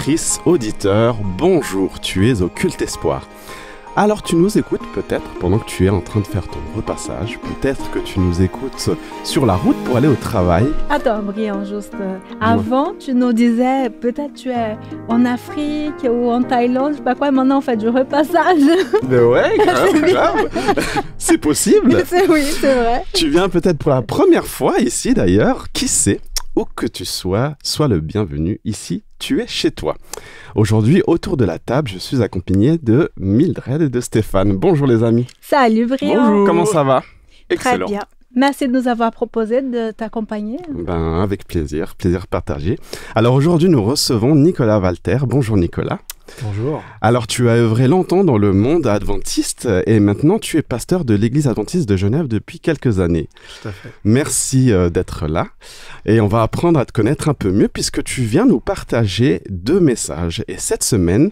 auditrice, auditeur, bonjour, tu es au Culte Espoir. Alors tu nous écoutes peut-être pendant que tu es en train de faire ton repassage, peut-être que tu nous écoutes sur la route pour aller au travail. Attends, Brian, juste avant, tu nous disais peut-être tu es en Afrique ou en Thaïlande, je sais pas quoi, maintenant on fait du repassage. Mais ouais, grave. C'est possible. Oui, c'est vrai. Tu viens peut-être pour la première fois ici d'ailleurs, qui sait? Où que tu sois, sois le bienvenu ici, tu es chez toi. Aujourd'hui, autour de la table, je suis accompagné de Mildred et de Stéphane. Bonjour les amis. Salut Brian. Bonjour. Comment ça va? Excellent. Très bien. Merci de nous avoir proposé de t'accompagner. Avec plaisir partagé. Alors aujourd'hui, nous recevons Nicolas Walter. Bonjour Nicolas. Bonjour. Alors tu as œuvré longtemps dans le monde adventiste et maintenant tu es pasteur de l'église adventiste de Genève depuis quelques années. Tout à fait. Merci d'être là et on va apprendre à te connaître un peu mieux puisque tu viens nous partager 2 messages et cette semaine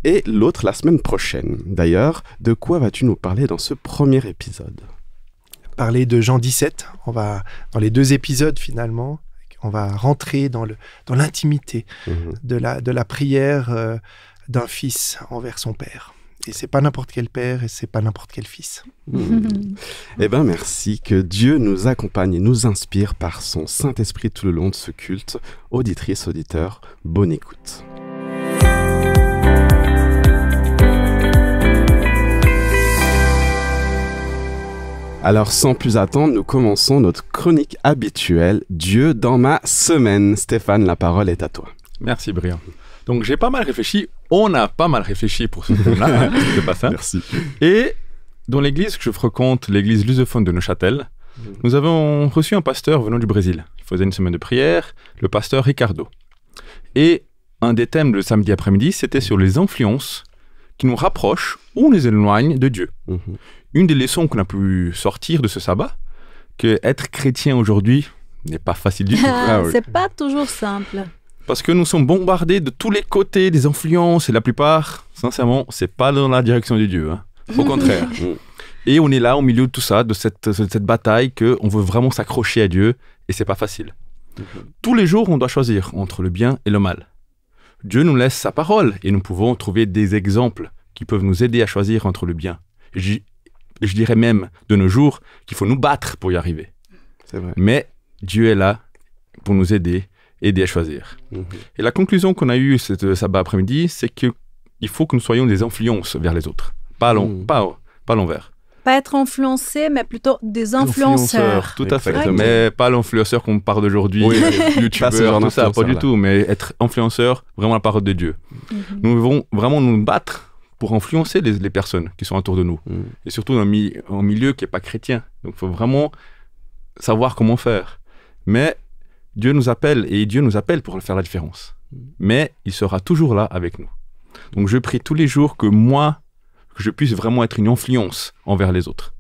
et l'autre la semaine prochaine. D'ailleurs, de quoi vas-tu nous parler dans ce premier épisode? Parler de Jean 17, on va dans les 2 épisodes finalement. On va rentrer dans l'intimité de la prière d'un fils envers son père. Et c'est pas n'importe quel père et c'est pas n'importe quel fils. Eh bien, merci. Que Dieu nous accompagne et nous inspire par son Saint-Esprit tout le long de ce culte. Auditrice, auditeur, bonne écoute. Alors, sans plus attendre, nous commençons notre chronique habituelle « Dieu dans ma semaine ». Stéphane, la parole est à toi. Merci, Brian. Donc, j'ai pas mal réfléchi. On a pas mal réfléchi pour ce thème-là. C'est pas ça. Merci. Et dans l'église que je fréquente, l'église lusophone de Neuchâtel, nous avons reçu un pasteur venant du Brésil. Il faisait une semaine de prière, le pasteur Ricardo. Et un des thèmes le samedi après-midi, c'était sur les influences qui nous rapprochent ou nous éloignent de Dieu. Une des leçons qu'on a pu sortir de ce sabbat, que être chrétien aujourd'hui n'est pas facile du tout. C'est pas toujours simple. Parce que nous sommes bombardés de tous les côtés des influences et la plupart, sincèrement, c'est pas dans la direction de Dieu. Au contraire. Et on est là au milieu de tout ça, de cette bataille qu'on veut vraiment s'accrocher à Dieu et c'est pas facile. Tous les jours, on doit choisir entre le bien et le mal. Dieu nous laisse sa parole et nous pouvons trouver des exemples qui peuvent nous aider à choisir entre le bien. Je dirais même de nos jours qu'il faut nous battre pour y arriver. C'est vrai. Mais Dieu est là pour nous aider à choisir. Et la conclusion qu'on a eue ce sabbat après-midi, c'est qu'il faut que nous soyons des influences vers les autres, pas l'envers. Pas être influencé, mais plutôt des influenceurs. Tout à fait. Exactement. Mais pas l'influenceur qu'on parle d'aujourd'hui, youtubeur, tout ça, pas du tout, mais être influenceur, vraiment la parole de Dieu. Nous devons vraiment nous battre pour influencer les personnes qui sont autour de nous. Et surtout dans un milieu qui n'est pas chrétien. Donc, il faut vraiment savoir comment faire. Mais Dieu nous appelle, et Dieu nous appelle pour faire la différence. Mais il sera toujours là avec nous. Donc, je prie tous les jours que je puisse vraiment être une influence envers les autres.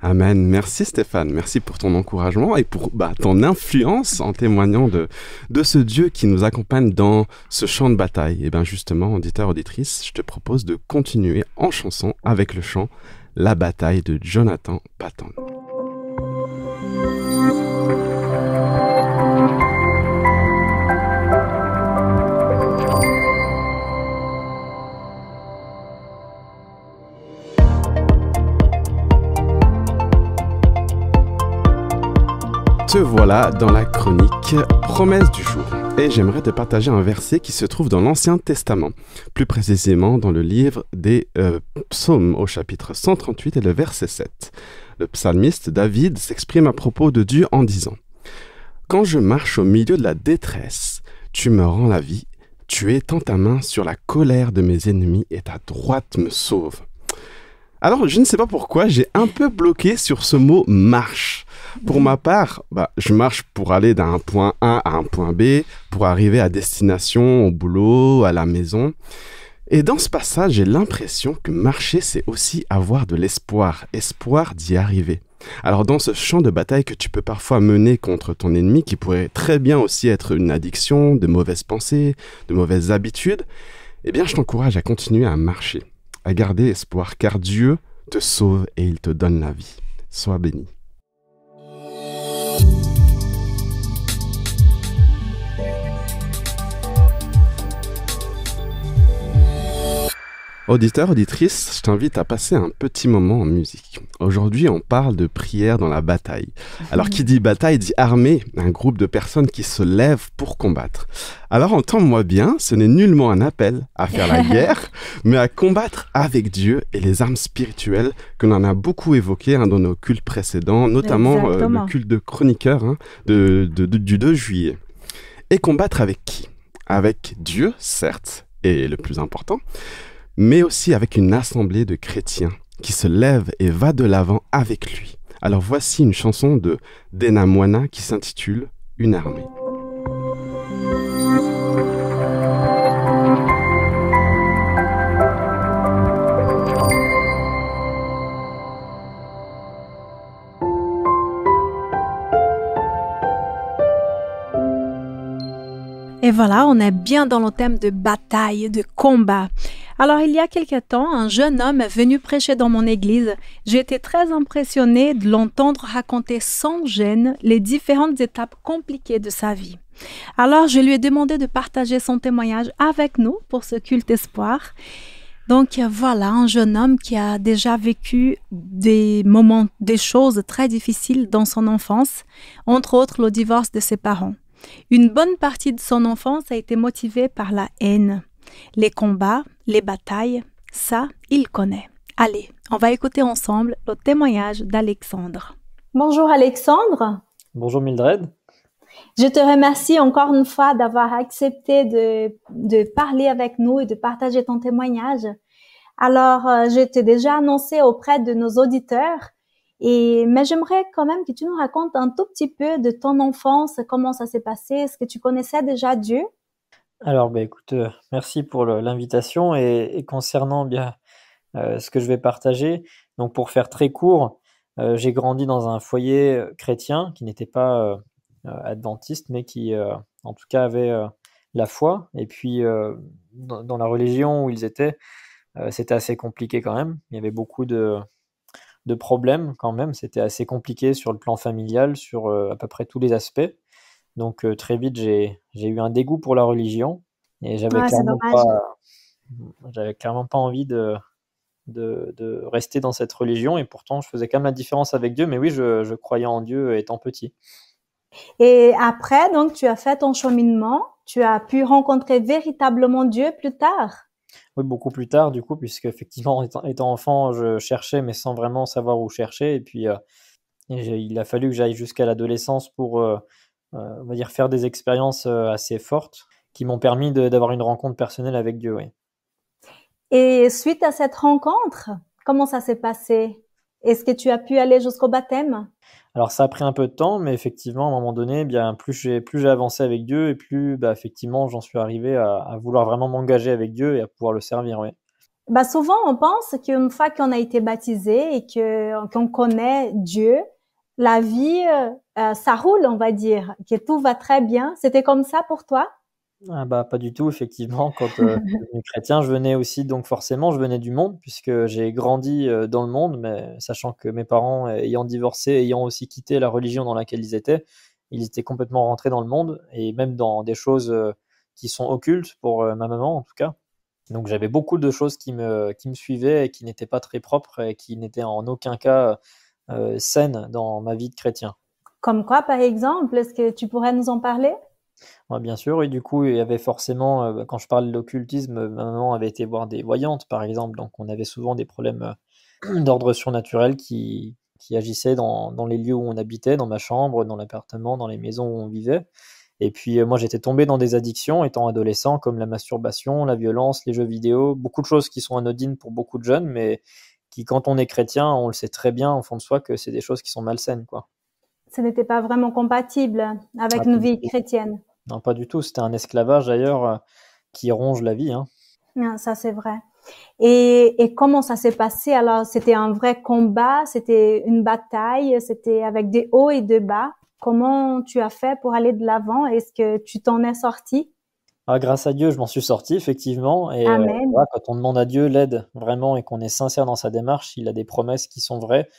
Amen. Merci Stéphane. Merci pour ton encouragement et pour ton influence en témoignant de ce Dieu qui nous accompagne dans ce champ de bataille. Et bien justement, auditeur, auditrice, je te propose de continuer en chanson avec le chant « La bataille » de Jonathan Patton. Te voilà dans la chronique Promesse du jour. Et j'aimerais te partager un verset qui se trouve dans l'Ancien Testament, plus précisément dans le livre des Psaumes au chapitre 138 et le verset 7. Le psalmiste David s'exprime à propos de Dieu en disant « Quand je marche au milieu de la détresse, tu me rends la vie, tu étends ta main sur la colère de mes ennemis et ta droite me sauve. » Alors, je ne sais pas pourquoi, j'ai un peu bloqué sur ce mot « marche ». Pour ma part, je marche pour aller d'un point A à un point B, pour arriver à destination, au boulot, à la maison. Et dans ce passage, j'ai l'impression que marcher, c'est aussi avoir de l'espoir d'y arriver. Alors dans ce champ de bataille que tu peux parfois mener contre ton ennemi, qui pourrait très bien aussi être une addiction, de mauvaises pensées, de mauvaises habitudes, eh bien je t'encourage à continuer à marcher, à garder espoir, car Dieu te sauve et il te donne la vie. Sois béni. Auditeur, auditrice, je t'invite à passer un petit moment en musique. Aujourd'hui, on parle de prière dans la bataille. Alors, qui dit bataille dit armée, un groupe de personnes qui se lèvent pour combattre. Alors, entends-moi bien, ce n'est nullement un appel à faire la guerre, mais à combattre avec Dieu et les armes spirituelles que l'on a beaucoup évoquées dans nos cultes précédents, notamment le culte de chroniqueur du 2 juillet. Et combattre avec qui? Avec Dieu, certes, et le plus important, mais aussi avec une assemblée de chrétiens qui se lève et va de l'avant avec lui. Alors voici une chanson de Dena Moana qui s'intitule « Une armée ». Et voilà, on est bien dans le thème de bataille, de combat. Alors, il y a quelque temps, un jeune homme est venu prêcher dans mon église. J'ai été très impressionnée de l'entendre raconter sans gêne les différentes étapes compliquées de sa vie. Alors, je lui ai demandé de partager son témoignage avec nous pour ce culte espoir. Donc, voilà, un jeune homme qui a déjà vécu des choses très difficiles dans son enfance, entre autres le divorce de ses parents. Une bonne partie de son enfance a été motivée par la haine. Les combats, les batailles, ça, il connaît. Allez, on va écouter ensemble le témoignage d'Alexandre. Bonjour Alexandre. Bonjour Mildred. Je te remercie encore une fois d'avoir accepté de parler avec nous et de partager ton témoignage. Alors, je t'ai déjà annoncé auprès de nos auditeurs, mais j'aimerais quand même que tu nous racontes un tout petit peu de ton enfance, comment ça s'est passé, est-ce que tu connaissais déjà Dieu? Alors, écoute, merci pour l'invitation et concernant bien ce que je vais partager. Donc, pour faire très court, j'ai grandi dans un foyer chrétien qui n'était pas adventiste, mais qui, en tout cas, avait la foi. Et puis, dans la religion où ils étaient, c'était assez compliqué quand même. Il y avait beaucoup de problèmes quand même. C'était assez compliqué sur le plan familial, sur à peu près tous les aspects. Donc très vite, j'ai eu un dégoût pour la religion et j'avais clairement pas envie de rester dans cette religion, et pourtant je faisais quand même la différence avec Dieu, mais oui, je croyais en Dieu étant petit. Et après, donc, tu as fait ton cheminement, tu as pu rencontrer véritablement Dieu plus tard? Oui, beaucoup plus tard, du coup, puisque effectivement, étant enfant, je cherchais, mais sans vraiment savoir où chercher, et puis il a fallu que j'aille jusqu'à l'adolescence pour on va dire faire des expériences assez fortes qui m'ont permis d'avoir une rencontre personnelle avec Dieu, oui. Et suite à cette rencontre, comment ça s'est passé? Est-ce que tu as pu aller jusqu'au baptême? Alors ça a pris un peu de temps, mais effectivement, à un moment donné, bien plus j'ai avancé avec Dieu, et plus effectivement j'en suis arrivé à vouloir vraiment m'engager avec Dieu et à pouvoir le servir, oui. Souvent on pense qu'une fois qu'on a été baptisé et qu'on connaît Dieu, la vie, ça roule, on va dire, que tout va très bien. C'était comme ça pour toi? Pas du tout, effectivement. Quand je suis devenu chrétien, je venais du monde, puisque j'ai grandi dans le monde, mais sachant que mes parents, ayant divorcé, ayant aussi quitté la religion dans laquelle ils étaient complètement rentrés dans le monde, et même dans des choses qui sont occultes pour ma maman, en tout cas. Donc j'avais beaucoup de choses qui me suivaient et qui n'étaient pas très propres et qui n'étaient en aucun cas saines dans ma vie de chrétien. Comme quoi, par exemple? Est-ce que tu pourrais nous en parler? Ouais, bien sûr, et du coup, il y avait forcément, quand je parle de l'occultisme, ma maman avait été voir des voyantes, par exemple, donc on avait souvent des problèmes d'ordre surnaturel qui agissaient dans les lieux où on habitait, dans ma chambre, dans l'appartement, dans les maisons où on vivait. Et puis moi, j'étais tombé dans des addictions étant adolescent, comme la masturbation, la violence, les jeux vidéo, beaucoup de choses qui sont anodines pour beaucoup de jeunes, mais qui, quand on est chrétien, on le sait très bien au fond de soi que c'est des choses qui sont malsaines, quoi. Ce n'était pas vraiment compatible avec une vie chrétienne. Non, pas du tout. C'était un esclavage, d'ailleurs, qui ronge la vie, hein. Ah, ça, c'est vrai. Et comment ça s'est passé? Alors, c'était un vrai combat, c'était une bataille, c'était avec des hauts et des bas. Comment tu as fait pour aller de l'avant? Est-ce que tu t'en es sorti? Grâce à Dieu, je m'en suis sorti, effectivement. Et Amen. quand on demande à Dieu l'aide vraiment et qu'on est sincère dans sa démarche, il a des promesses qui sont vraies.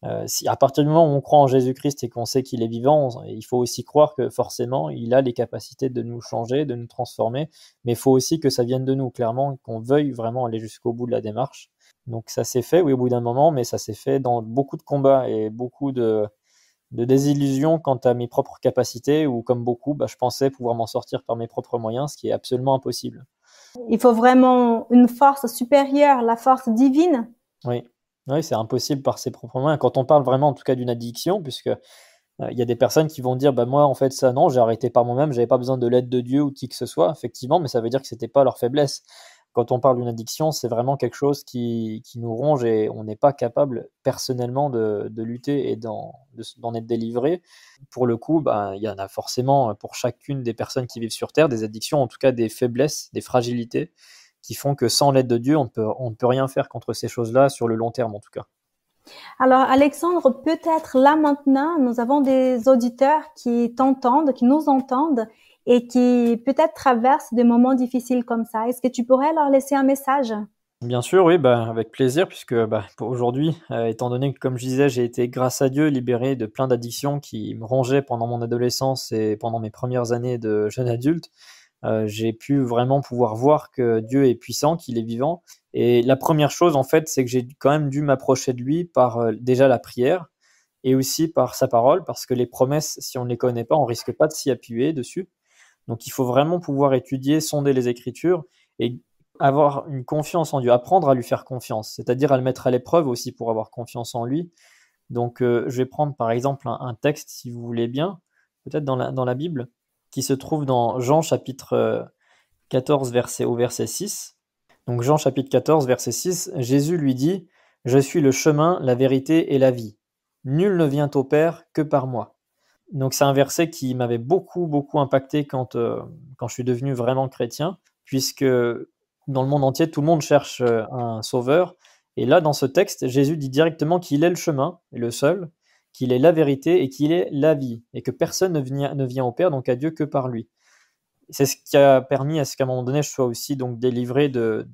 à partir du moment où on croit en Jésus-Christ et qu'on sait qu'il est vivant, il faut aussi croire que forcément, il a les capacités de nous changer, de nous transformer, mais il faut aussi que ça vienne de nous, clairement, qu'on veuille vraiment aller jusqu'au bout de la démarche. Donc ça s'est fait, oui, au bout d'un moment, mais ça s'est fait dans beaucoup de combats et beaucoup de désillusions quant à mes propres capacités, où comme beaucoup, je pensais pouvoir m'en sortir par mes propres moyens, ce qui est absolument impossible. Il faut vraiment une force supérieure, la force divine. Oui, c'est impossible par ses propres moyens. Quand on parle vraiment, en tout cas, d'une addiction, puisque il y a des personnes qui vont dire, moi, en fait, ça, non, j'ai arrêté par moi-même, j'avais pas besoin de l'aide de Dieu ou de qui que ce soit, effectivement, mais ça veut dire que c'était pas leur faiblesse. Quand on parle d'une addiction, c'est vraiment quelque chose qui nous ronge et on n'est pas capable personnellement de lutter et d'en être délivré. Pour le coup, il y en a forcément pour chacune des personnes qui vivent sur Terre, des addictions, en tout cas des faiblesses, des fragilités, qui font que sans l'aide de Dieu, on ne peut rien faire contre ces choses-là sur le long terme en tout cas. Alors Alexandre, peut-être là maintenant, nous avons des auditeurs qui t'entendent, qui nous entendent et qui peut-être traversent des moments difficiles comme ça. Est-ce que tu pourrais leur laisser un message ? Bien sûr, oui, avec plaisir, puisque pour aujourd'hui, étant donné que, comme je disais, j'ai été, grâce à Dieu, libéré de plein d'addictions qui me rongeaient pendant mon adolescence et pendant mes premières années de jeune adulte, j'ai pu vraiment pouvoir voir que Dieu est puissant, qu'il est vivant. Et la première chose, en fait, c'est que j'ai quand même dû m'approcher de lui par déjà la prière et aussi par sa parole, parce que les promesses, si on ne les connaît pas, on risque pas de s'y appuyer dessus. Donc il faut vraiment pouvoir étudier, sonder les Écritures et avoir une confiance en Dieu, apprendre à lui faire confiance, c'est-à-dire à le mettre à l'épreuve aussi pour avoir confiance en lui. Donc je vais prendre par exemple un texte, si vous voulez bien, peut-être dans la Bible, qui se trouve dans Jean chapitre 14 verset 6. Donc Jean chapitre 14 verset 6, Jésus lui dit « Je suis le chemin, la vérité et la vie. Nul ne vient au Père que par moi. » Donc c'est un verset qui m'avait beaucoup impacté quand je suis devenu vraiment chrétien, puisque dans le monde entier, tout le monde cherche un sauveur. Et là, dans ce texte, Jésus dit directement qu'il est le chemin, le seul, qu'il est la vérité et qu'il est la vie, et que personne ne vient au Père, donc à Dieu, que par lui. C'est ce qui a permis à ce qu'à un moment donné, je sois aussi donc délivré de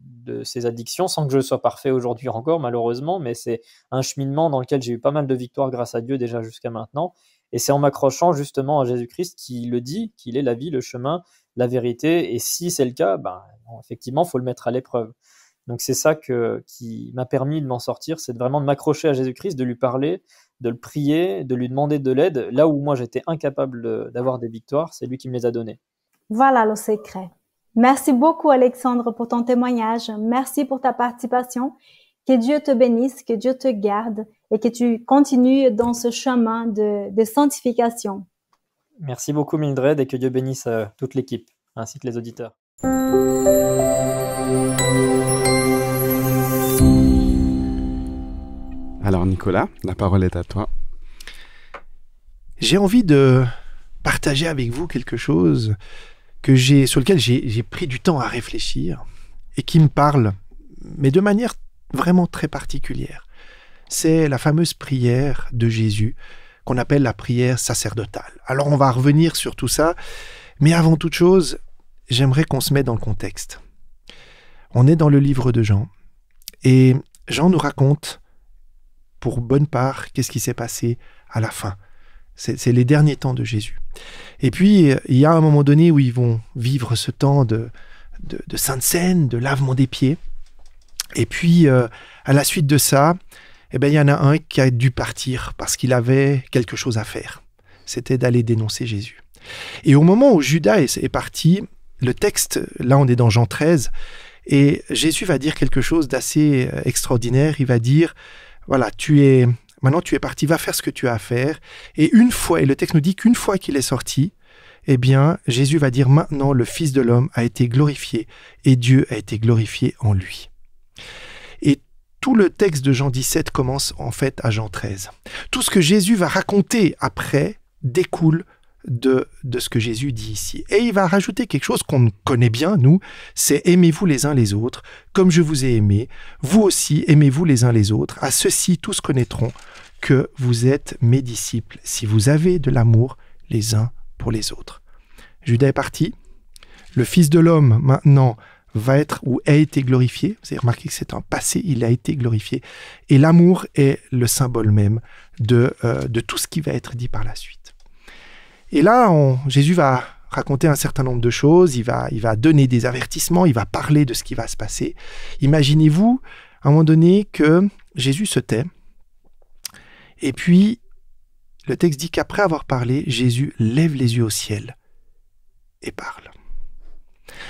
ces addictions, sans que je sois parfait aujourd'hui encore, malheureusement, mais c'est un cheminement dans lequel j'ai eu pas mal de victoires grâce à Dieu déjà jusqu'à maintenant. Et c'est en m'accrochant justement à Jésus-Christ qui le dit, qu'il est la vie, le chemin, la vérité. Et si c'est le cas, effectivement, il faut le mettre à l'épreuve. Donc c'est ça qui m'a permis de m'en sortir, c'est vraiment de m'accrocher à Jésus-Christ, de lui parler, de le prier, de lui demander de l'aide. Là où moi j'étais incapable d'avoir des victoires, c'est lui qui me les a données. Voilà le secret. Merci beaucoup Alexandre pour ton témoignage. Merci pour ta participation. Que Dieu te bénisse, que Dieu te garde et que tu continues dans ce chemin de sanctification. Merci beaucoup Mildred et que Dieu bénisse toute l'équipe ainsi que les auditeurs. Alors Nicolas, la parole est à toi. J'ai envie de partager avec vous quelque chose sur lequel j'ai pris du temps à réfléchir et qui me parle, mais de manière vraiment très particulière. C'est la fameuse prière de Jésus qu'on appelle la prière sacerdotale. Alors on va revenir sur tout ça, mais avant toute chose, j'aimerais qu'on se mette dans le contexte. On est dans le livre de Jean, et Jean nous raconte, pour bonne part, qu'est-ce qui s'est passé à la fin. C'est les derniers temps de Jésus. Et puis, il y a un moment donné où ils vont vivre ce temps de Sainte Seine, de lavement des pieds. Et puis, à la suite de ça, il y en a un qui a dû partir parce qu'il avait quelque chose à faire. C'était d'aller dénoncer Jésus. Et au moment où Judas est parti, le texte, là on est dans Jean 13, et Jésus va dire quelque chose d'assez extraordinaire. Il va dire, voilà, maintenant tu es parti, va faire ce que tu as à faire. Et le texte nous dit qu'une fois qu'il est sorti, Jésus va dire, maintenant le Fils de l'homme a été glorifié et Dieu a été glorifié en lui. Et tout le texte de Jean 17 commence en fait à Jean 13. Tout ce que Jésus va raconter après découle de ce que Jésus dit ici. Et il va rajouter quelque chose qu'on connaît bien, nous, c'est « aimez-vous les uns les autres, comme je vous ai aimé, vous aussi aimez-vous les uns les autres, à ceux-ci tous connaîtront que vous êtes mes disciples, si vous avez de l'amour les uns pour les autres. » Judas est parti, le Fils de l'homme maintenant va être ou a été glorifié. Vous avez remarqué que c'est un passé, il a été glorifié. Et l'amour est le symbole même de tout ce qui va être dit par la suite. Et là, Jésus va raconter un certain nombre de choses, il va donner des avertissements, il va parler de ce qui va se passer. Imaginez-vous, à un moment donné, que Jésus se tait, et puis le texte dit qu'après avoir parlé, Jésus lève les yeux au ciel et parle.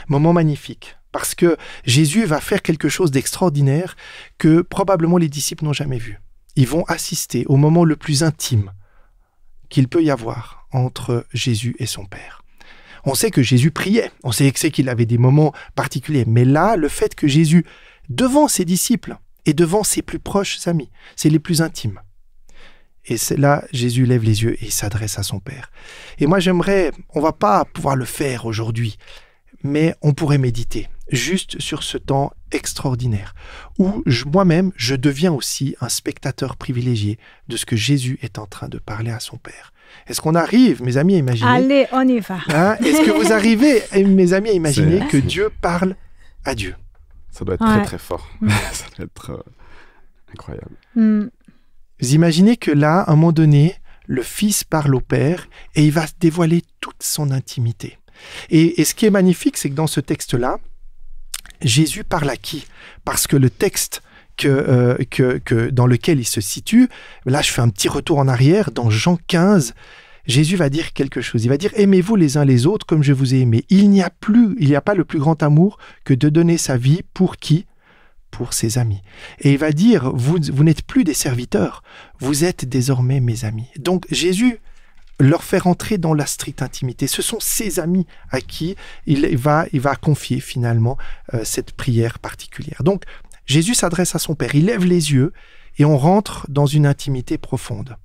Moment magnifique, parce que Jésus va faire quelque chose d'extraordinaire que probablement les disciples n'ont jamais vu. Ils vont assister au moment le plus intime qu'il peut y avoir entre Jésus et son Père. On sait que Jésus priait, on sait qu'il avait des moments particuliers, mais là, le fait que Jésus, devant ses disciples et devant ses plus proches amis, c'est les plus intimes. Et c'est là, Jésus lève les yeux et il s'adresse à son Père. Et moi, on va pas pouvoir le faire aujourd'hui, mais on pourrait méditer juste sur ce temps extraordinaire, où moi-même, je deviens aussi un spectateur privilégié de ce que Jésus est en train de parler à son Père. Est-ce qu'on arrive, mes amis, à imaginer... Allez, on y va. Est-ce que vous arrivez, mes amis, à imaginer que Dieu parle à Dieu? Ça doit être très, très fort. Ça doit être incroyable. Vous imaginez que là, à un moment donné, le Fils parle au Père et il va dévoiler toute son intimité. Et ce qui est magnifique, c'est que dans ce texte-là, Jésus parle à qui? Parce que le texte dans lequel il se situe, là je fais un petit retour en arrière, dans Jean 15, Jésus va dire quelque chose. Il va dire « Aimez-vous les uns les autres comme je vous ai aimé ». Il n'y a pas le plus grand amour que de donner sa vie pour qui? Pour ses amis. Et il va dire « Vous n'êtes plus des serviteurs, vous êtes désormais mes amis ». Donc Jésus leur fait rentrer dans la stricte intimité. Ce sont ses amis à qui il va confier finalement cette prière particulière. Donc Jésus s'adresse à son Père, il lève les yeux et on rentre dans une intimité profonde.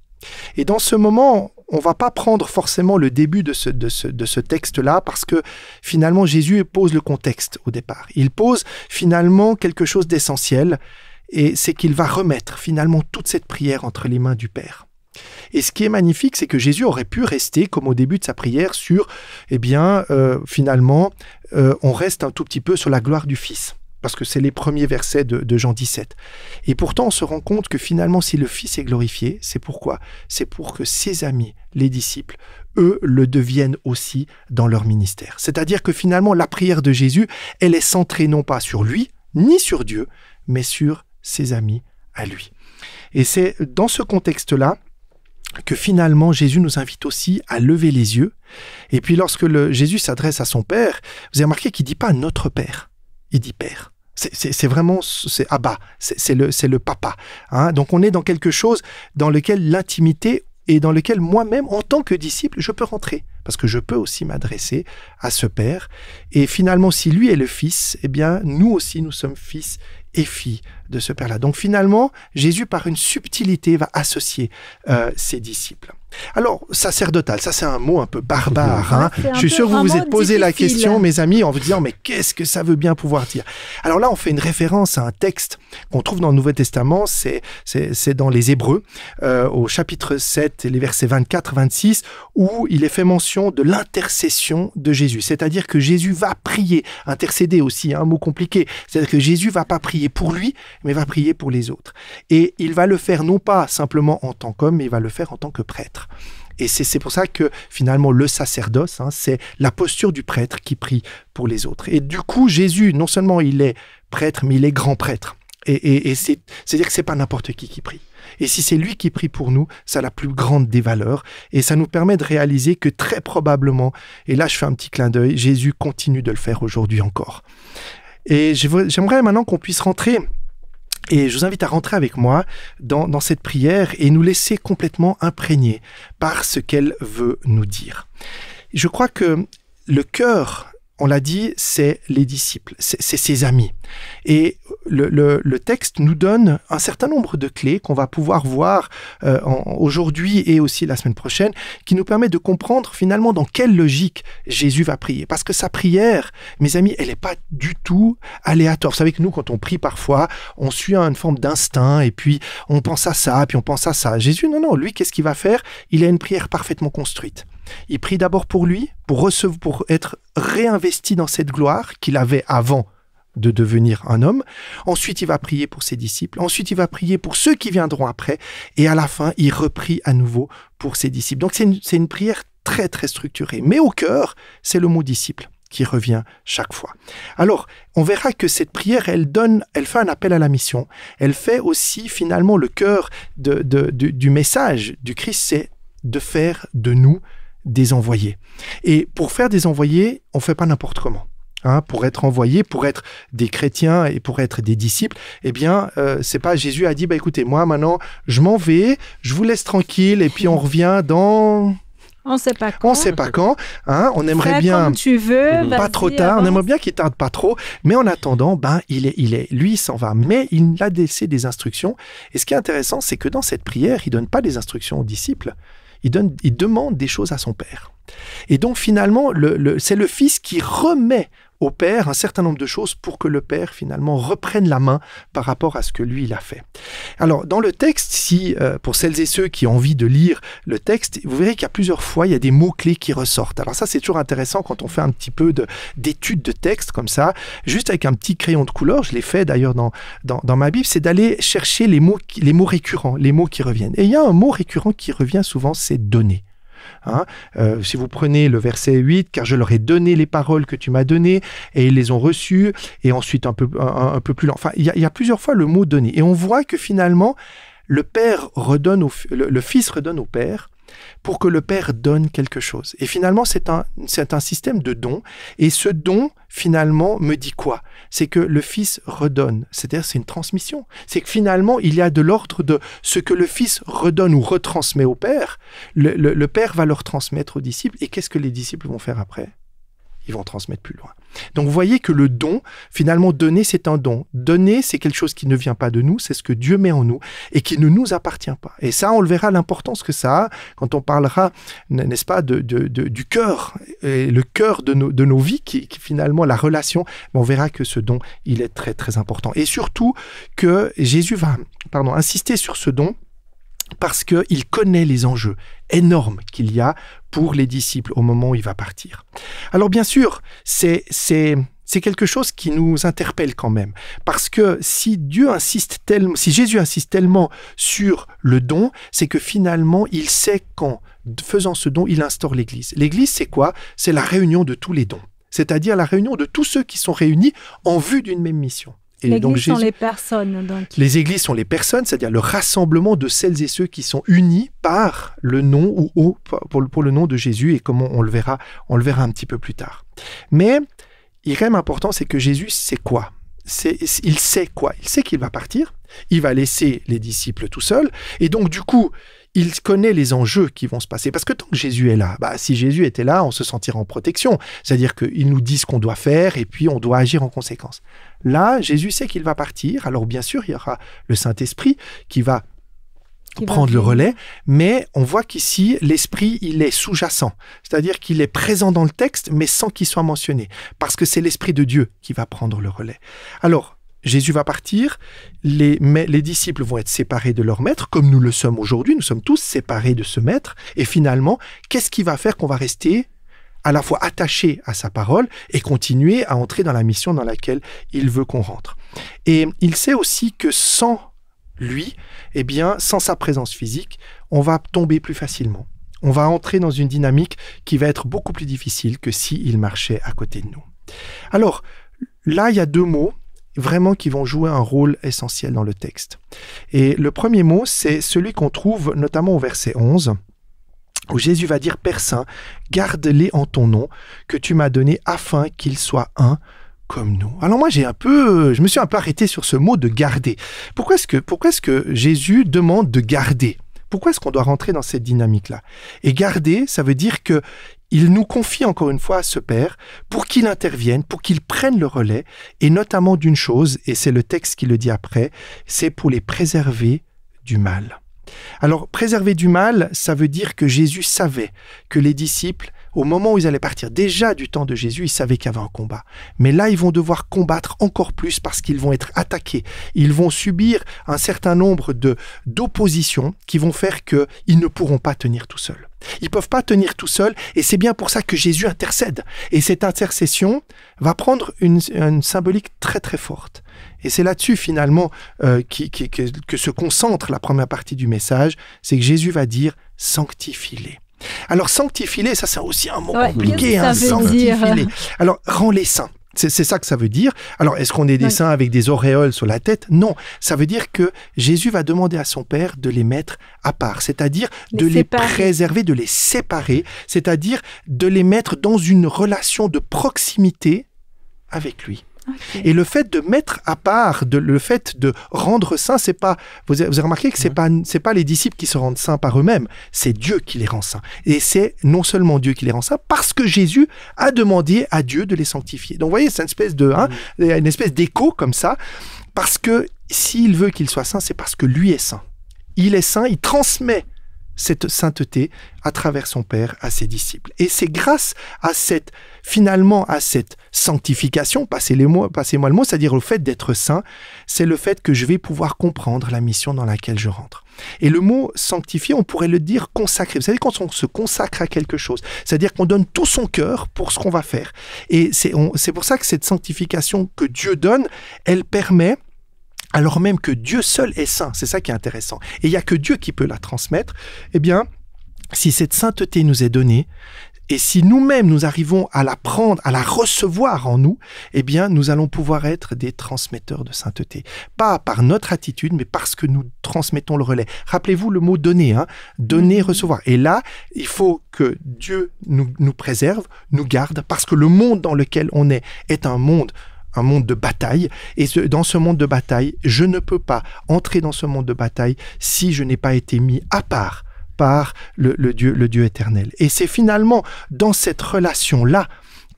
Et dans ce moment, on ne va pas prendre forcément le début de ce texte-là parce que finalement Jésus pose le contexte au départ. Il pose finalement quelque chose d'essentiel et c'est qu'il va remettre finalement toute cette prière entre les mains du Père. Et ce qui est magnifique, c'est que Jésus aurait pu rester, comme au début de sa prière, sur, finalement, on reste un tout petit peu sur la gloire du Fils. Parce que c'est les premiers versets de Jean 17. Et pourtant, on se rend compte que finalement, si le Fils est glorifié, c'est pourquoi? C'est pour que ses amis, les disciples, eux, le deviennent aussi dans leur ministère. C'est-à-dire que finalement, la prière de Jésus, elle est centrée non pas sur lui, ni sur Dieu, mais sur ses amis à lui. Et c'est dans ce contexte-là que finalement, Jésus nous invite aussi à lever les yeux. Et puis, lorsque Jésus s'adresse à son Père, vous avez remarqué qu'il ne dit pas « notre Père », il dit « Père ». C'est vraiment, c'est Abba, c'est le papa. Hein. Donc on est dans quelque chose dans lequel l'intimité et dans lequel moi-même, en tant que disciple, je peux rentrer. Parce que je peux aussi m'adresser à ce Père. Et finalement, si lui est le Fils, eh bien, nous aussi, nous sommes fils et filles de ce Père-là. Donc finalement, Jésus, par une subtilité, va associer ses disciples. Alors, sacerdotal, ça c'est un mot un peu barbare. Hein. Je suis sûr que vous vous êtes posé la question, mes amis, en vous disant, mais qu'est-ce que ça veut bien pouvoir dire? Alors là, on fait une référence à un texte qu'on trouve dans le Nouveau Testament, c'est dans les Hébreux, au chapitre 7, les versets 24-26, où il est fait mention de l'intercession de Jésus. C'est-à-dire que Jésus va prier, intercéder aussi, un mot compliqué. C'est-à-dire que Jésus va pas prier pour lui, mais va prier pour les autres. Et il va le faire non pas simplement en tant qu'homme, mais il va le faire en tant que prêtre. Et c'est pour ça que finalement le sacerdoce, c'est la posture du prêtre qui prie pour les autres. Et du coup, Jésus, non seulement il est prêtre, mais il est grand prêtre. Et c'est-à-dire que c'est pas n'importe qui prie. Et si c'est lui qui prie pour nous, ça a la plus grande des valeurs. Et ça nous permet de réaliser que très probablement, et là je fais un petit clin d'œil, Jésus continue de le faire aujourd'hui encore. Et j'aimerais maintenant qu'on puisse rentrer, et je vous invite à rentrer avec moi dans cette prière et nous laisser complètement imprégner par ce qu'elle veut nous dire. Je crois que le cœur, on l'a dit, c'est les disciples, c'est ses amis. Et le texte nous donne un certain nombre de clés qu'on va pouvoir voir aujourd'hui et aussi la semaine prochaine, qui nous permet de comprendre finalement dans quelle logique Jésus va prier. Parce que sa prière, mes amis, elle n'est pas du tout aléatoire. Vous savez que nous, quand on prie parfois, on suit une forme d'instinct et puis on pense à ça, puis on pense à ça. Jésus, non, lui, qu'est-ce qu'il va faire? Il a une prière parfaitement construite. Il prie d'abord pour lui, pour être réinvesti dans cette gloire qu'il avait avant de devenir un homme. Ensuite, il va prier pour ses disciples. Ensuite, il va prier pour ceux qui viendront après. Et à la fin, il reprie à nouveau pour ses disciples. Donc, c'est une prière très, très structurée. Mais au cœur, c'est le mot disciple qui revient chaque fois. Alors, on verra que cette prière, elle fait un appel à la mission. Elle fait aussi, finalement, le cœur du message du Christ, c'est de faire de nous des envoyés. Et pour faire des envoyés, on ne fait pas n'importe comment. Pour être envoyé, pour être des chrétiens et pour être des disciples, eh bien, c'est pas Jésus a dit, écoutez, moi maintenant, je m'en vais, je vous laisse tranquille et puis on revient dans... On sait pas quand. On sait pas quand. On aimerait Fais bien. Comme tu veux. Pas trop tard. On aimerait bien qu'il tarde pas trop. Mais en attendant, lui, il s'en va. Mais il a laissé des instructions. Et ce qui est intéressant, c'est que dans cette prière, il donne pas des instructions aux disciples. Il demande des choses à son Père. Et donc finalement, c'est le Fils qui remet au Père un certain nombre de choses pour que le Père finalement reprenne la main par rapport à ce que lui il a fait. Alors dans le texte, pour celles et ceux qui ont envie de lire le texte, vous verrez qu'il y a plusieurs fois, il y a des mots-clés qui ressortent. Alors ça c'est toujours intéressant quand on fait un petit peu d'études de texte comme ça, juste avec un petit crayon de couleur, je l'ai fait d'ailleurs dans ma Bible, c'est d'aller chercher les mots récurrents, les mots qui reviennent. Et il y a un mot récurrent qui revient souvent, c'est « donner ». Si vous prenez le verset 8, car je leur ai donné les paroles que tu m'as données et ils les ont reçues, et ensuite un peu plus lent. Enfin, il y a plusieurs fois le mot donner. Et on voit que finalement, le Fils redonne au Père pour que le Père donne quelque chose. Et finalement, c'est un système de don. Et ce don, finalement, me dit quoi? C'est que le Fils redonne. C'est-à-dire, c'est une transmission. C'est que finalement, il y a de l'ordre de ce que le Fils redonne ou retransmet au Père. Le Père va le transmettre aux disciples. Et qu'est-ce que les disciples vont faire après? Ils vont transmettre plus loin. Donc, vous voyez que le don, finalement, donner, c'est un don. Donner, c'est quelque chose qui ne vient pas de nous, c'est ce que Dieu met en nous et qui ne nous appartient pas. Et ça, on le verra l'importance que ça a quand on parlera, n'est-ce pas, du cœur, et le cœur de nos vies, qui finalement, la relation, on verra que ce don, il est très, très important. Et surtout que Jésus va, insister sur ce don, parce qu'il connaît les enjeux énormes qu'il y a pour les disciples au moment où il va partir. Alors bien sûr, c'est quelque chose qui nous interpelle quand même, parce que si Jésus insiste tellement sur le don, c'est que finalement, il sait qu'en faisant ce don, il instaure l'Église. L'Église, c'est quoi? C'est la réunion de tous les dons, c'est-à-dire la réunion de tous ceux qui sont réunis en vue d'une même mission. L'église sont les personnes. Donc. Les églises sont les personnes, c'est-à-dire le rassemblement de celles et ceux qui sont unis par le nom ou pour le nom de Jésus, et comme on le verra un petit peu plus tard. Mais il est quand même important, c'est que Jésus sait quoi? Il sait quoi? Il sait qu'il va partir, il va laisser les disciples tout seuls, et donc du coup, il connaît les enjeux qui vont se passer. Parce que tant que Jésus est là, si Jésus était là, on se sentirait en protection. C'est-à-dire qu'il nous dit ce qu'on doit faire et puis on doit agir en conséquence. Là, Jésus sait qu'il va partir. Alors bien sûr, il y aura le Saint-Esprit qui va prendre le relais, mais on voit qu'ici, l'Esprit, il est sous-jacent. C'est-à-dire qu'il est présent dans le texte, mais sans qu'il soit mentionné. Parce que c'est l'Esprit de Dieu qui va prendre le relais. Alors, Jésus va partir, les disciples vont être séparés de leur maître, comme nous le sommes aujourd'hui, nous sommes tous séparés de ce maître, et finalement, qu'est-ce qui va faire qu'on va rester à la fois attachés à sa parole et continuer à entrer dans la mission dans laquelle il veut qu'on rentre. Et il sait aussi que sans lui, sans sa présence physique, on va tomber plus facilement. On va entrer dans une dynamique qui va être beaucoup plus difficile que s'il marchait à côté de nous. Alors, là, il y a deux mots vraiment qui vont jouer un rôle essentiel dans le texte. Et le premier mot, c'est celui qu'on trouve notamment au verset 11, où Jésus va dire « Père Saint, garde-les en ton nom, que tu m'as donné afin qu'ils soient un comme nous. » Alors moi, je me suis un peu arrêté sur ce mot de « garder ». Pourquoi est-ce que Jésus demande de garder? Pourquoi est-ce qu'on doit rentrer dans cette dynamique-là? Et garder, ça veut dire que il nous confie encore une fois à ce Père pour qu'il intervienne, pour qu'il prenne le relais, et notamment d'une chose, et c'est le texte qui le dit après, c'est pour les préserver du mal. Alors, préserver du mal, ça veut dire que Jésus savait que les disciples au moment où ils allaient partir, déjà du temps de Jésus, ils savaient qu'il y avait un combat. Mais là, ils vont devoir combattre encore plus parce qu'ils vont être attaqués. Ils vont subir un certain nombre d'oppositions qui vont faire qu'ils ne pourront pas tenir tout seuls. Ils ne peuvent pas tenir tout seuls et c'est bien pour ça que Jésus intercède. Et cette intercession va prendre une symbolique très très forte. Et c'est là-dessus finalement que se concentre la première partie du message, c'est que Jésus va dire « sanctifie-les ». Alors sanctifie-les, ça c'est aussi un mot compliqué, sanctifie-les. Alors rends-les saints. C'est ça que ça veut dire. Alors, est-ce qu'on est des saints avec des auréoles sur la tête? Non. Ça veut dire que Jésus va demander à son Père de les mettre à part, c'est-à-dire de les préserver, de les séparer, c'est-à-dire de les mettre dans une relation de proximité avec lui. Okay. Et le fait de mettre à part, le fait de rendre saints, c'est pas. Vous avez remarqué que c'est pas les disciples qui se rendent saints par eux-mêmes, c'est Dieu qui les rend saints. Et c'est non seulement Dieu qui les rend saints, parce que Jésus a demandé à Dieu de les sanctifier. Donc vous voyez, c'est une espèce d'écho comme ça, parce que s'il veut qu'ils soient saints, c'est parce que lui est saint. Il est saint, il transmet cette sainteté à travers son Père à ses disciples. Et c'est grâce à cette sanctification, passez-moi le mot, c'est-à-dire le fait d'être saint, c'est le fait que je vais pouvoir comprendre la mission dans laquelle je rentre. Et le mot sanctifier, on pourrait le dire consacrer. Vous savez, quand on se consacre à quelque chose, c'est-à-dire qu'on donne tout son cœur pour ce qu'on va faire. Et c'est pour ça que cette sanctification que Dieu donne, elle permet, alors même que Dieu seul est saint, c'est ça qui est intéressant, et il n'y a que Dieu qui peut la transmettre, eh bien, si cette sainteté nous est donnée, et si nous-mêmes nous arrivons à la prendre, à la recevoir en nous, eh bien, nous allons pouvoir être des transmetteurs de sainteté. Pas par notre attitude, mais parce que nous transmettons le relais. Rappelez-vous le mot donner, donner, recevoir. Et là, il faut que Dieu nous préserve, nous garde, parce que le monde dans lequel on est un monde de bataille, et dans ce monde de bataille, je ne peux pas entrer dans ce monde de bataille si je n'ai pas été mis à part par le Dieu éternel. Et c'est finalement dans cette relation-là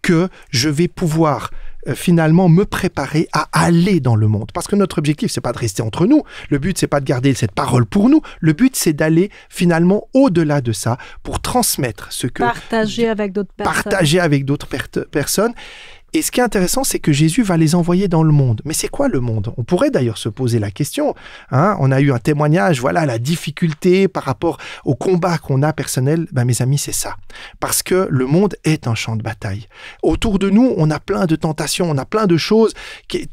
que je vais pouvoir finalement me préparer à aller dans le monde. Parce que notre objectif, c'est pas de rester entre nous. Le but, c'est pas de garder cette parole pour nous. Le but, c'est d'aller finalement au-delà de ça pour transmettre ce que... Partager avec d'autres personnes. Et ce qui est intéressant, c'est que Jésus va les envoyer dans le monde. Mais c'est quoi le monde? On pourrait d'ailleurs se poser la question. On a eu un témoignage, voilà, la difficulté par rapport au combat qu'on a personnel. Mes amis, c'est ça. Parce que le monde est un champ de bataille. Autour de nous, on a plein de tentations, on a plein de choses.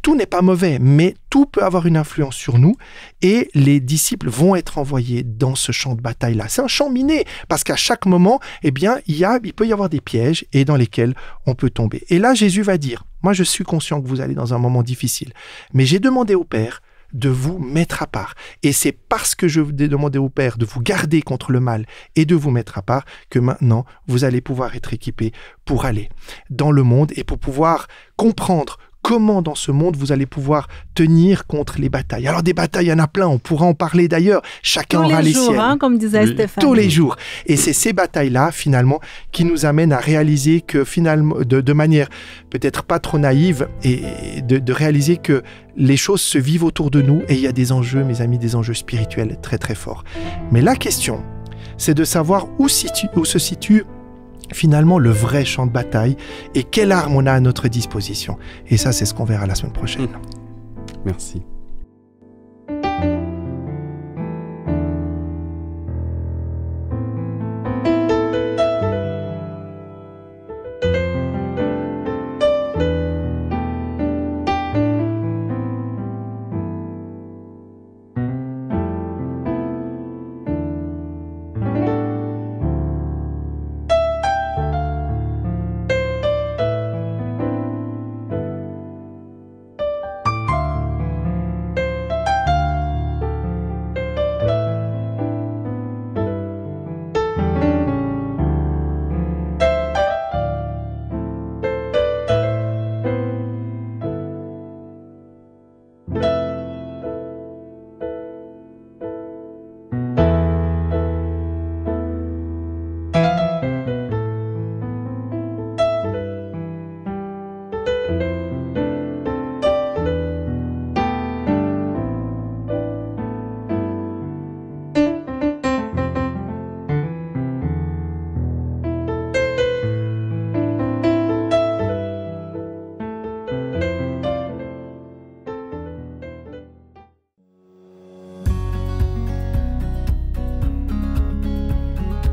Tout n'est pas mauvais, mais tout peut avoir une influence sur nous. Et les disciples vont être envoyés dans ce champ de bataille-là. C'est un champ miné, parce qu'à chaque moment, eh bien, il peut y avoir des pièges et dans lesquels on peut tomber. Et là, Jésus va dire, moi je suis conscient que vous allez dans un moment difficile, mais j'ai demandé au Père de vous mettre à part. Et c'est parce que je vous ai demandé au Père de vous garder contre le mal et de vous mettre à part que maintenant, vous allez pouvoir être équipés pour aller dans le monde et pour pouvoir comprendre comment dans ce monde vous allez pouvoir tenir contre les batailles. Alors des batailles, il y en a plein, on pourra en parler d'ailleurs, chacun aura les siennes. Tous les jours, comme disait Stéphane. Tous les jours. Et c'est ces batailles-là, finalement, qui nous amènent à réaliser que finalement, de manière peut-être pas trop naïve, et de réaliser que les choses se vivent autour de nous et il y a des enjeux, mes amis, des enjeux spirituels très très forts. Mais la question, c'est de savoir où se situe finalement le vrai champ de bataille et quelle arme on a à notre disposition. Et ça, c'est ce qu'on verra la semaine prochaine. Merci.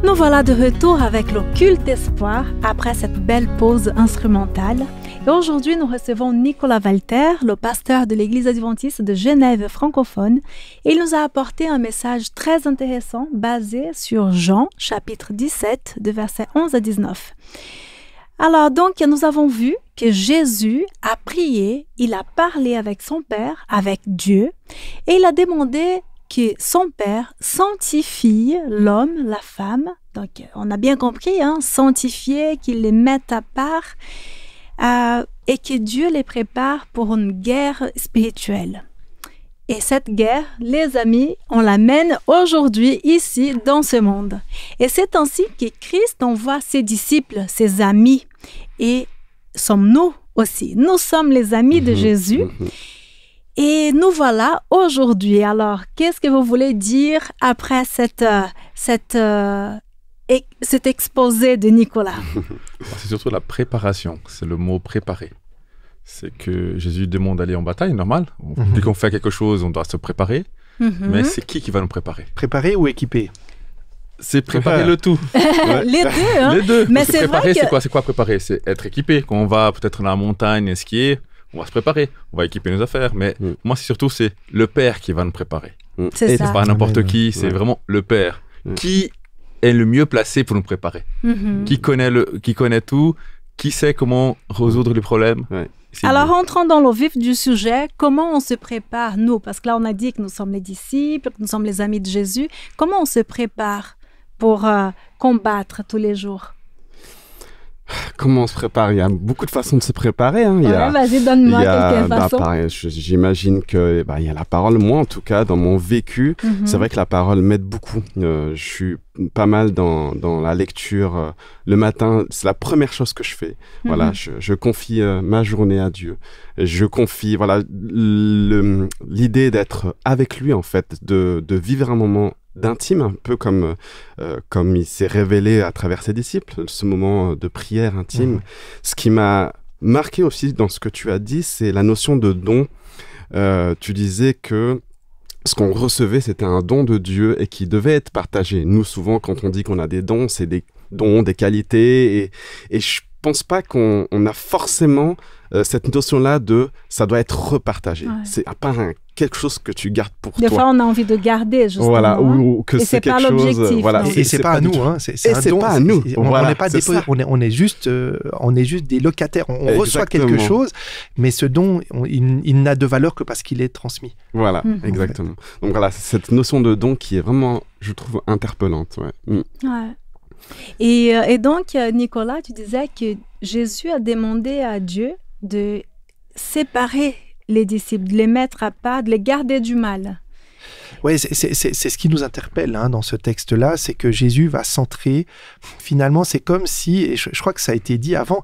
Nous voilà de retour avec l'Occulte Espoir après cette belle pause instrumentale. Et aujourd'hui, nous recevons Nicolas Walter, le pasteur de l'Église adventiste de Genève francophone. Et il nous a apporté un message très intéressant basé sur Jean, chapitre 17, de versets 11 à 19. Alors donc, nous avons vu que Jésus a prié, il a parlé avec son Père, avec Dieu, et il a demandé que son Père sanctifie l'homme, la femme. Donc, on a bien compris, sanctifier, qu'il les mette à part et que Dieu les prépare pour une guerre spirituelle. Et cette guerre, les amis, on la mène aujourd'hui, ici, dans ce monde. Et c'est ainsi que Christ envoie ses disciples, ses amis. Et sommes-nous aussi. Nous sommes les amis de Jésus. Et nous voilà aujourd'hui. Alors, qu'est-ce que vous voulez dire après cet exposé de Nicolas? C'est surtout la préparation. C'est le mot préparer. C'est que Jésus demande d'aller en bataille, normal. Dès qu'on fait quelque chose, on doit se préparer. Mais c'est qui va nous préparer? Préparer ou équiper? C'est préparer le tout. Ouais. Les deux. Les deux. Mais c'est préparer, c'est quoi préparer? C'est être équipé. Quand on va peut-être dans la montagne skier, on va se préparer. On va équiper nos affaires. Mais moi, c'est le Père qui va nous préparer. C'est ça. C'est pas n'importe qui. C'est vraiment le Père. Qui est le mieux placé pour nous préparer? Qui connaît tout? Qui sait comment résoudre les problèmes? Alors, rentrons dans le vif du sujet. Comment on se prépare, nous? Parce que là, on a dit que nous sommes les disciples, que nous sommes les amis de Jésus. Comment on se prépare pour combattre tous les jours? Comment on se prépare? Il y a beaucoup de façons de se préparer. Vas-y, donne-moi quelques façons. Pareil, j'imagine qu'il y a la parole. Moi, en tout cas, dans mon vécu, c'est vrai que la parole m'aide beaucoup. Je suis pas mal dans la lecture. Le matin, c'est la première chose que je fais. Voilà, je confie ma journée à Dieu. Je confie l'idée d'être avec lui, en fait, de vivre un moment d'intime, un peu comme il s'est révélé à travers ses disciples, ce moment de prière intime. Ce qui m'a marqué aussi dans ce que tu as dit, c'est la notion de don. Tu disais que ce qu'on recevait, c'était un don de Dieu et qui devait être partagé. Nous, souvent, quand on dit qu'on a des dons, c'est des dons, des qualités, et je pense pas qu'on a forcément cette notion-là de ça doit être repartagé. C'est pas quelque chose que tu gardes pour toi. Des fois, on a envie de garder, justement. Voilà, ou que c'est quelque chose... Voilà. Et c'est pas à nous, c'est un don. Pas à nous. On est juste des locataires. On reçoit quelque chose, mais ce don, il n'a de valeur que parce qu'il est transmis. Voilà, exactement. Donc voilà, c'est cette notion de don qui est vraiment, je trouve, interpellante. Et donc, Nicolas, tu disais que Jésus a demandé à Dieu de séparer les disciples, de les mettre à part, de les garder du mal. Oui, c'est ce qui nous interpelle dans ce texte-là, c'est que Jésus va centrer, finalement, c'est comme si, et je crois que ça a été dit avant,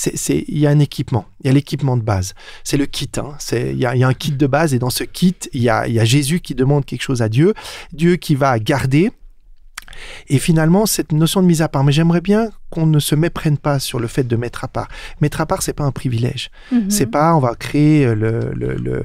il y a un équipement, il y a l'équipement de base, c'est le kit, il y a un kit de base, et dans ce kit, il y a Jésus qui demande quelque chose à Dieu, Dieu qui va garder, et finalement, cette notion de mise à part, mais j'aimerais bien qu'on ne se méprenne pas sur le fait de mettre à part. Mettre à part, c'est pas un privilège. C'est pas, on va créer le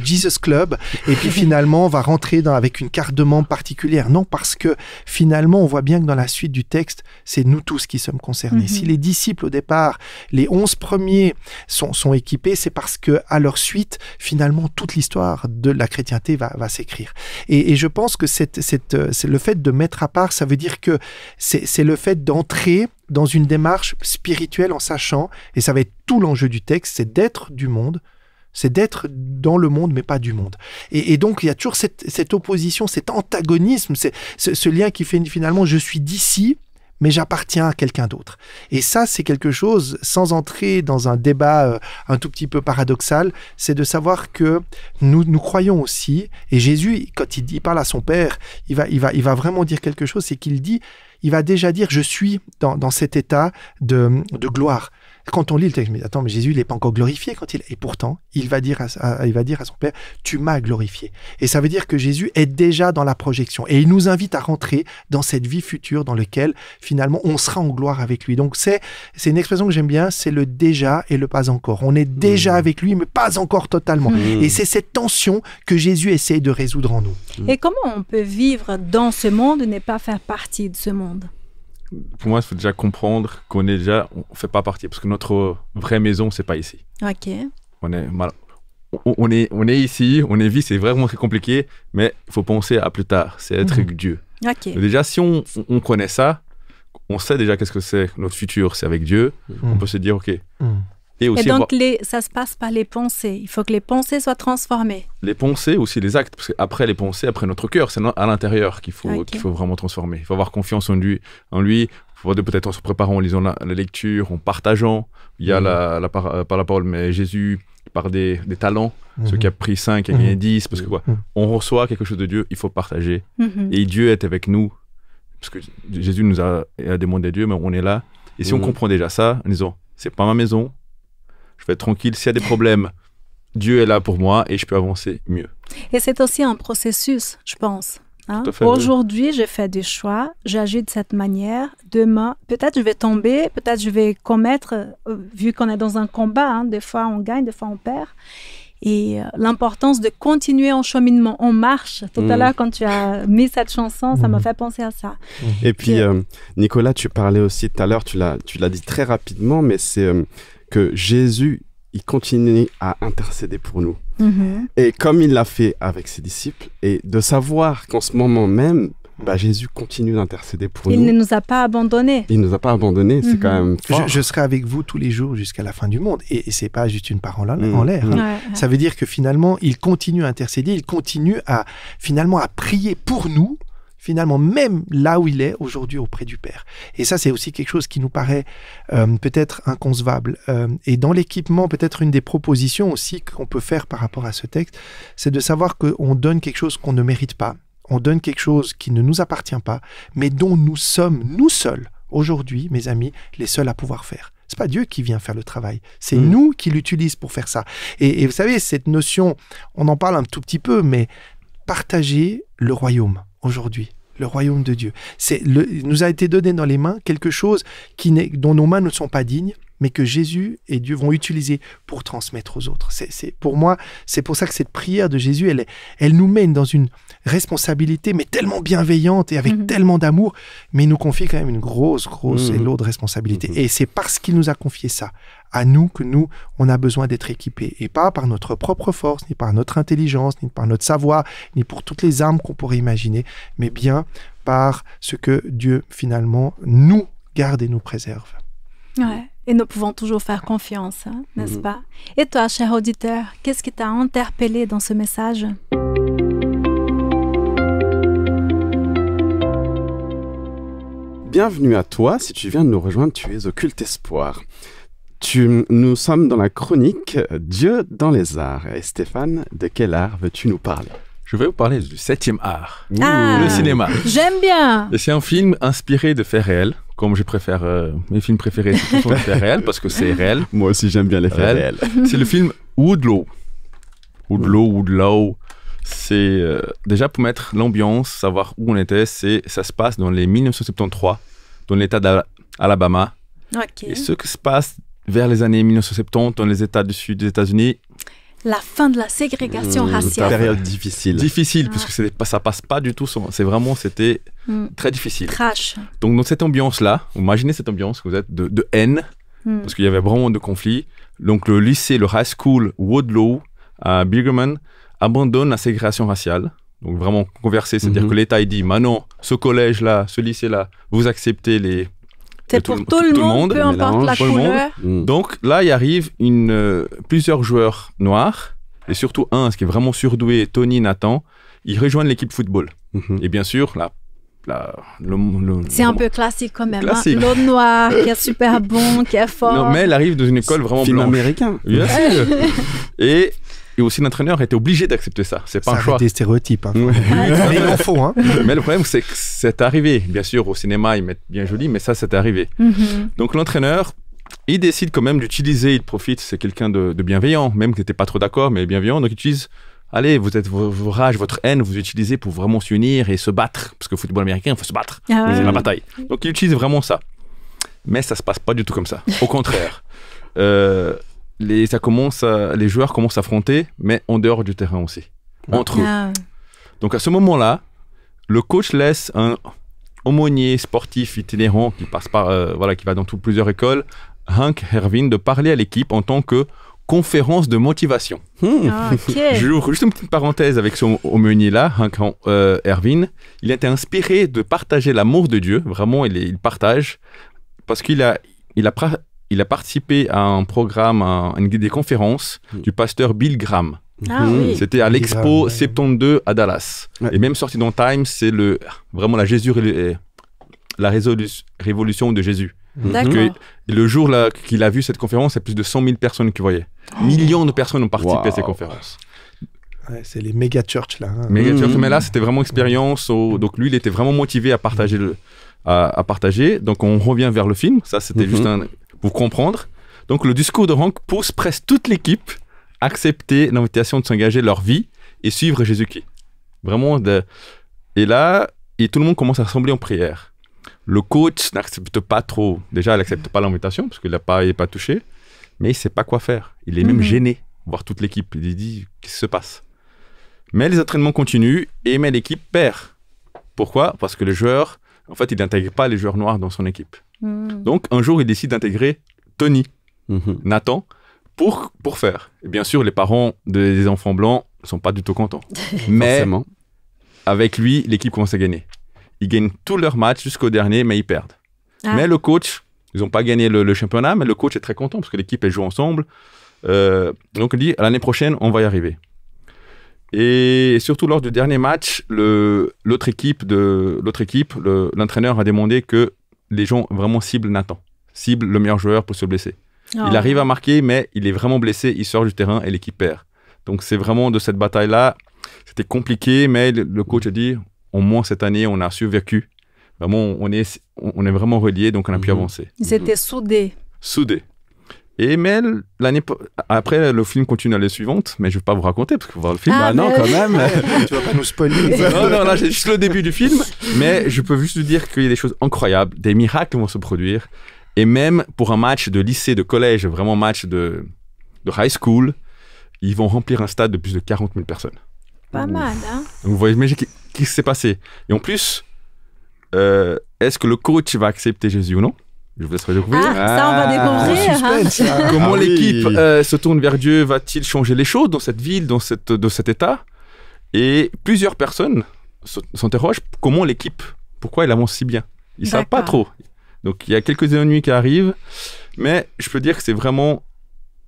Jesus Club, et puis finalement, on va rentrer avec une carte de membre particulière. Non, parce que finalement, on voit bien que dans la suite du texte, c'est nous tous qui sommes concernés. Si les disciples, au départ, les 11 premiers sont équipés, c'est parce que à leur suite, finalement, toute l'histoire de la chrétienté va s'écrire. Et je pense que c'est le fait de mettre à part, ça veut dire que c'est le fait d'entrer dans une démarche spirituelle en sachant, et ça va être tout l'enjeu du texte, c'est d'être du monde, c'est d'être dans le monde mais pas du monde. Et donc il y a toujours cette opposition, cet antagonisme, ce lien qui fait finalement je suis d'ici, mais j'appartiens à quelqu'un d'autre. Et ça, c'est quelque chose, sans entrer dans un débat un tout petit peu paradoxal, c'est de savoir que nous croyons aussi, et Jésus, quand il parle à son Père, il va vraiment dire quelque chose, c'est qu'il va déjà dire, je suis dans cet état de gloire. Quand on lit le texte, mais attends, mais Jésus, il n'est pas encore glorifié et pourtant, il va dire à son Père, tu m'as glorifié. Et ça veut dire que Jésus est déjà dans la projection. Et il nous invite à rentrer dans cette vie future dans laquelle, finalement, on sera en gloire avec lui. Donc, c'est une expression que j'aime bien, c'est le déjà et le pas encore. On est déjà avec lui, mais pas encore totalement. Et c'est cette tension que Jésus essaye de résoudre en nous. Et comment on peut vivre dans ce monde et ne pas faire partie de ce monde? Pour moi, il faut déjà comprendre qu'on ne fait pas partie, parce que notre vraie maison, c'est pas ici. Ok. On est ici, on est vie, c'est vraiment très compliqué, mais il faut penser à plus tard, c'est être avec Dieu. Ok. Déjà, si on connaît ça, on sait déjà qu'est-ce que c'est, notre futur, c'est avec Dieu, on peut se dire, ok. Et donc, ça se passe par les pensées. Il faut que les pensées soient transformées. Les pensées, aussi les actes. Parce qu'après les pensées, après notre cœur, c'est à l'intérieur qu'il faut vraiment transformer. Il faut avoir confiance en lui. Peut-être en se préparant, en lisant la lecture, en partageant. Il y a par la parole, mais Jésus, par des talents. Ceux qui a pris 5 et gagné 10. Parce que on reçoit quelque chose de Dieu, il faut partager. Et Dieu est avec nous. Parce que Jésus nous a demandé Dieu, mais on est là. Et si on comprend déjà ça, en disant, c'est pas ma maison, je vais être tranquille. S'il y a des problèmes, Dieu est là pour moi et je peux avancer mieux. Et c'est aussi un processus, je pense. Hein? Aujourd'hui, je fais des choix, j'agis de cette manière. Demain, peut-être je vais tomber, peut-être je vais commettre, vu qu'on est dans un combat, des fois on gagne, des fois on perd. Et l'importance de continuer en cheminement, on marche. Tout à l'heure, quand tu as mis cette chanson, ça m'a fait penser à ça. Et puis, Nicolas, tu parlais aussi tout à l'heure, tu l'as dit très rapidement, mais c'est que Jésus, il continue à intercéder pour nous. Et comme il l'a fait avec ses disciples, et de savoir qu'en ce moment même, Jésus continue d'intercéder pour nous. Il ne nous a pas abandonnés. Il ne nous a pas abandonnés, c'est quand même fort. Je serai avec vous tous les jours jusqu'à la fin du monde. Et ce n'est pas juste une parole en l'air. Hein. Ça veut dire que finalement, il continue à intercéder, il continue à prier pour nous, finalement, même là où il est aujourd'hui auprès du Père. Et ça, c'est aussi quelque chose qui nous paraît peut-être inconcevable. Et dans l'équipement, peut-être une des propositions aussi qu'on peut faire par rapport à ce texte, c'est de savoir qu'on donne quelque chose qu'on ne mérite pas. On donne quelque chose qui ne nous appartient pas, mais dont nous sommes, nous seuls, aujourd'hui, mes amis, les seuls à pouvoir faire. C'est pas Dieu qui vient faire le travail, c'est nous qui l'utilisons pour faire ça. Et vous savez, cette notion, on en parle un tout petit peu, mais partager le royaume aujourd'hui, le royaume de Dieu. Il nous a été donné dans les mains quelque chose dont nos mains ne sont pas dignes, mais que Jésus et Dieu vont utiliser pour transmettre aux autres. Pour moi, c'est pour ça que cette prière de Jésus, elle nous mène dans une responsabilité, mais tellement bienveillante et avec tellement d'amour, mais il nous confie quand même une grosse et lourde responsabilité. Et c'est parce qu'il nous a confié ça à nous que nous, on a besoin d'être équipés. Et pas par notre propre force, ni par notre intelligence, ni par notre savoir, ni pour toutes les armes qu'on pourrait imaginer, mais bien par ce que Dieu, finalement, nous garde et nous préserve. Ouais. Et nous pouvons toujours faire confiance, n'est-ce pas? Et toi, cher auditeur, qu'est-ce qui t'a interpellé dans ce message? Bienvenue à toi, si tu viens de nous rejoindre, tu es au Culte Espoir. Nous sommes dans la chronique Dieu dans les arts. Et Stéphane, de quel art veux-tu nous parler? Je vais vous parler du 7e art, le cinéma. J'aime bien. Et c'est un film inspiré de faits réels, comme je préfère mes films préférés, c'est toujours des faits réels parce que c'est réel. Moi aussi, j'aime bien les faits réels. C'est le film Woodlaw. Woodlaw. C'est déjà pour mettre l'ambiance, savoir où on était. Ça se passe dans les 1973, dans l'État d'Alabama. Okay. Et ce qui se passe vers les années 1970 dans les États du sud des États-Unis. La fin de la ségrégation raciale. C'est une période difficile. Difficile, parce que ça passe pas du tout. C'était très difficile. Trash. Donc, dans cette ambiance-là, imaginez cette ambiance que vous êtes de haine, parce qu'il y avait vraiment de conflits. Donc, le lycée, le high school Woodlaw à Birmingham abandonne la ségrégation raciale. Donc, vraiment converser, c'est-à-dire que l'État, il dit, maintenant, ce collège-là, ce lycée-là, vous acceptez les... C'est pour tout le monde, peu importe la couleur. Donc là, il arrive plusieurs joueurs noirs, et surtout un, ce qui est vraiment surdoué, Tony Nathan, ils rejoignent l'équipe football. Et bien sûr, c'est un peu classique quand même. Classique. L'autre noir, qui est super bon, qui est fort. Non, mais elle arrive dans une école vraiment film blanche. Américain. Bien sûr. Et aussi, l'entraîneur était obligé d'accepter ça. C'est pas un choix. Ça des stéréotypes. Mais il en faut. Mais le problème, c'est que c'est arrivé. Bien sûr, au cinéma, ils mettent bien joli, mais ça, c'est arrivé. Donc, l'entraîneur, il décide quand même d'utiliser, il profite, c'est quelqu'un de bienveillant, même qui n'était pas trop d'accord, mais bienveillant, donc il utilise, allez, vous êtes vos rages, votre haine, vous utilisez pour vraiment s'unir et se battre, parce que le football américain, il faut se battre, c'est la bataille. Donc il utilise vraiment ça. Mais ça se passe pas du tout comme ça. Au contraire, les joueurs commencent à affronter, mais en dehors du terrain aussi, entre eux. Donc à ce moment-là, le coach laisse un aumônier sportif itinérant qui passe par, qui va dans plusieurs écoles, Hank Ervin, de parler à l'équipe en tant que conférence de motivation. J'ouvre juste une petite parenthèse avec son aumônier-là, Hank Ervin. Il a été inspiré de partager l'amour de Dieu. Vraiment, il partage parce qu'il a participé à un programme, des conférences du pasteur Bill Graham. C'était à l'Expo 72 à Dallas. Et même sorti dans Times, c'est vraiment la révolution de Jésus. D'accord. Le jour là, qu'il a vu cette conférence, il y a plus de 100 000 personnes qui voyaient. Millions de personnes ont participé à ces conférences. Ouais, c'est les méga church là. Méga church, mais là, c'était vraiment expérience. Donc lui, il était vraiment motivé à partager. À partager. Donc on revient vers le film. Ça, c'était juste pour comprendre. Donc le discours de Hank pousse presque toute l'équipe à accepter l'invitation de s'engager leur vie et suivre Jésus-Christ. Vraiment. Et là, tout le monde commence à rassembler en prière. Le coach n'accepte pas trop. Déjà, il n'accepte pas l'invitation parce qu'il n'est pas touché. Mais il ne sait pas quoi faire. Il est même gêné, voir toute l'équipe. Il dit, qu'est-ce qui se passe? Mais les entraînements continuent mais l'équipe perd. Pourquoi? Parce que les joueurs, en fait, il n'intègre pas les joueurs noirs dans son équipe. Donc, un jour, il décide d'intégrer Tony, Nathan, pour faire. Et bien sûr, les parents des enfants blancs ne sont pas du tout contents. Mais avec lui, l'équipe commence à gagner. Ils gagnent tous leurs matchs jusqu'au dernier, mais ils perdent. Mais le coach, ils n'ont pas gagné le championnat, mais le coach est très content parce que l'équipe, elle joue ensemble. Donc, il dit, l'année prochaine, on va y arriver. Et surtout, lors du dernier match, l'autre équipe, l'entraîneur a demandé que les gens vraiment ciblent Nathan, ciblent le meilleur joueur pour se blesser. Il arrive à marquer, mais il est vraiment blessé, il sort du terrain et l'équipe perd. Donc, c'est vraiment de cette bataille-là, c'était compliqué, mais le coach a dit, au moins cette année, on a survécu. Vraiment, on est vraiment reliés, donc on a pu avancer. Ils étaient soudés. Et mais après, le film continue l'année suivante, mais je ne vais pas vous raconter parce que vous voir le film. Non, quand même. Tu vas pas nous spoiler. non, là, j'ai juste le début du film, mais je peux juste vous dire qu'il y a des choses incroyables, des miracles vont se produire. Et même pour un match de lycée, de collège, vraiment match de high school, ils vont remplir un stade de plus de 40 000 personnes. Pas mal, hein? Donc, vous voyez, imaginez qu'est-ce qui s'est passé. Et en plus, est-ce que le coach va accepter Jésus ou non? Je vous laisserai découvrir. Ça, on va découvrir. Suspense, Comment l'équipe se tourne vers Dieu? Va-t-il changer les choses dans cette ville, dans cet état? Et plusieurs personnes s'interrogent pourquoi elle avance si bien. Ils ne savent pas trop. Donc, il y a quelques ennuis qui arrivent, mais je peux dire que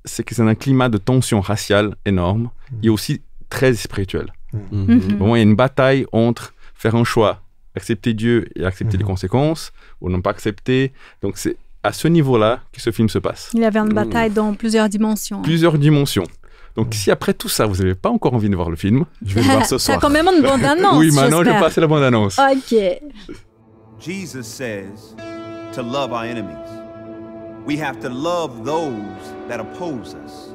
c'est un climat de tension raciale énorme et aussi très spirituel. Vraiment, il y a une bataille entre faire un choix, accepter Dieu et accepter les conséquences, ou ne pas accepter. Donc, c'est à ce niveau-là que ce film se passe. Il y avait une bataille dans plusieurs dimensions. Plusieurs dimensions. Donc, si après tout ça, vous n'avez pas encore envie de voir le film, je vais le voir ce soir. T'as quand même une bande-annonce. Oui, maintenant, je vais passer la bande-annonce. Ok. Jesus says to love our enemies. We have to love those that oppose us.